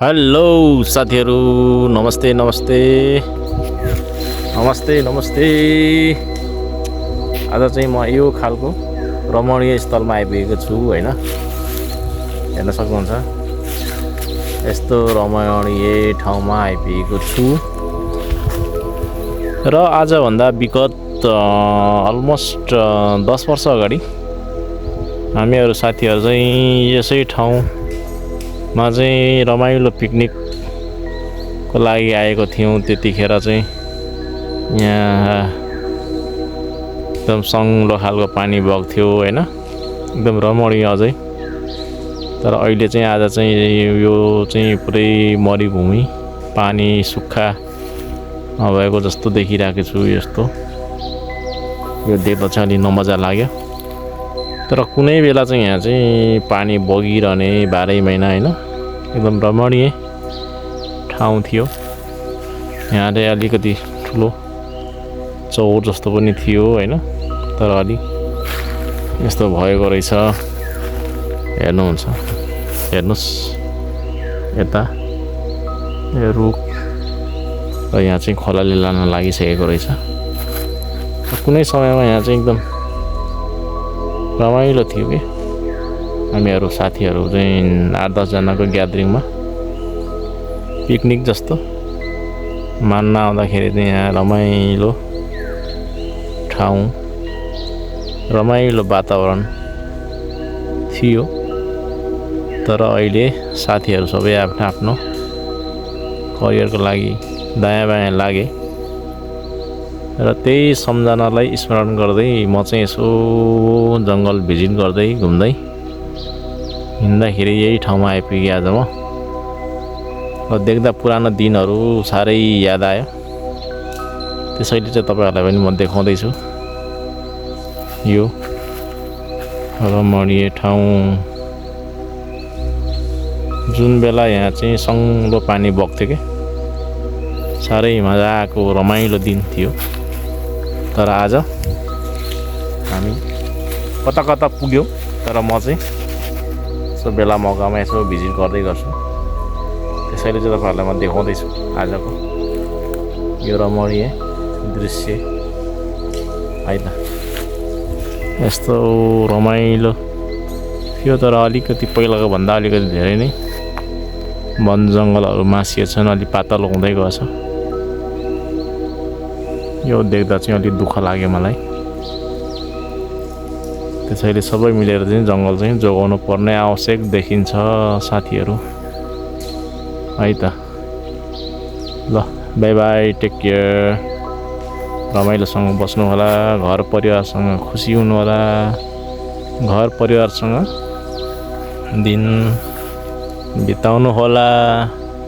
Hello साथीहरू, नमस्ते नमस्ते नमस्ते नमस्ते। आज चाहिँ म यो खालको रमणीय स्थलमा आइपुगेको छु हैन। हेर्न सक्नुहुन्छ, यस्तो रमणीय ठाउँमा आइपुगेको छु र आजभन्दा विगत अलमोस्ट 10 वर्ष अगाडि हामीहरू साथीहरू चाहिँ यसै ठाउँमा चाहिँ रमाइलो पिकनिकको लागि आएको थियौँ। त्यतिखेर चाहिँ यहाँ एकदम सङ्लो खालको पानी बग्थ्यो हैन, एकदम रमणीय अझै। तर अहिले चाहिँ आज चाहिँ यो चाहिँ पुरै मरुभूमि, पानी सुक्खा भएको जस्तो देखिरहेको छु। यस्तो यो देख्दा चाहिँ अलि नमजा लाग्यो। तर कुनै बेला चाहिँ यहाँ चाहिँ पानी बगिरहने 12 महिना हैन, एकदम रमणीय ठाउँ थियो। यहाँ चाहिँ अलिकति ठुलो चौर जस्तो पनि थियो हैन, तर अलि यस्तो भएको रहेछ। हेर्नुहुन्छ, हेर्नुस् यता यो रुख र यहाँ चाहिँ खोलाले लान लागिसकेको रहेछ। कुनै समयमा यहाँ चाहिँ एकदम रमाइलो थियो कि हामीहरू साथीहरू चाहिँ 8-10 जनाको ग्यादरिङमा पिकनिक जस्तो मान्न आउँदाखेरि चाहिँ यहाँ रमाइलो ठाउँ, रमाइलो वातावरण थियो। तर अहिले साथीहरू सबै आफ्नो आफ्नो करियरको लागि दायाँ बायाँ लागे र त्यही सम्झनालाई स्मरण गर्दै म चाहिँ यसो जङ्गल भिजिट गर्दै घुम्दै हिँड्दाखेरि यही ठाउँमा आइपुगेँ आज म। र देख्दा पुरानो दिनहरू साह्रै याद आयो। त्यसैले चाहिँ तपाईँहरूलाई पनि म देखाउँदैछु यो रमणीय ठाउँ। जुन बेला यहाँ चाहिँ सङ्लो पानी बग्थ्यो कि साह्रै मजाको रमाइलो दिन थियो। तर आज हामी कता कता पुग्यौँ, तर म चाहिँ यसो बेला मौकामा यसो भिजिट गर्दै गर्छु। त्यसैले चाहिँ तपाईँहरूलाई म देखाउँदैछु आजको यो रमणीय दृश्य है त। यस्तो रमाइलो थियो, तर अलिकति पहिलाको भन्दा अलिकति धेरै नै वन जङ्गलहरू मासिएछन्, अलि पातलो हुँदै गएछ। यो देख्दा चाहिँ अलिक दुःख लाग्यो मलाई। त्यसैले सबै मिलेर चाहिँ जङ्गल चाहिँ जोगाउनु पर्ने आवश्यक देखिन्छ साथीहरू है त। ल बाई बाई, टेक केयर। रमाइलोसँग बस्नु होला, घर परिवारसँग खुसी हुनु होला, घर परिवारसँग दिन बिताउनु होला।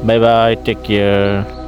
Bye bye, take care.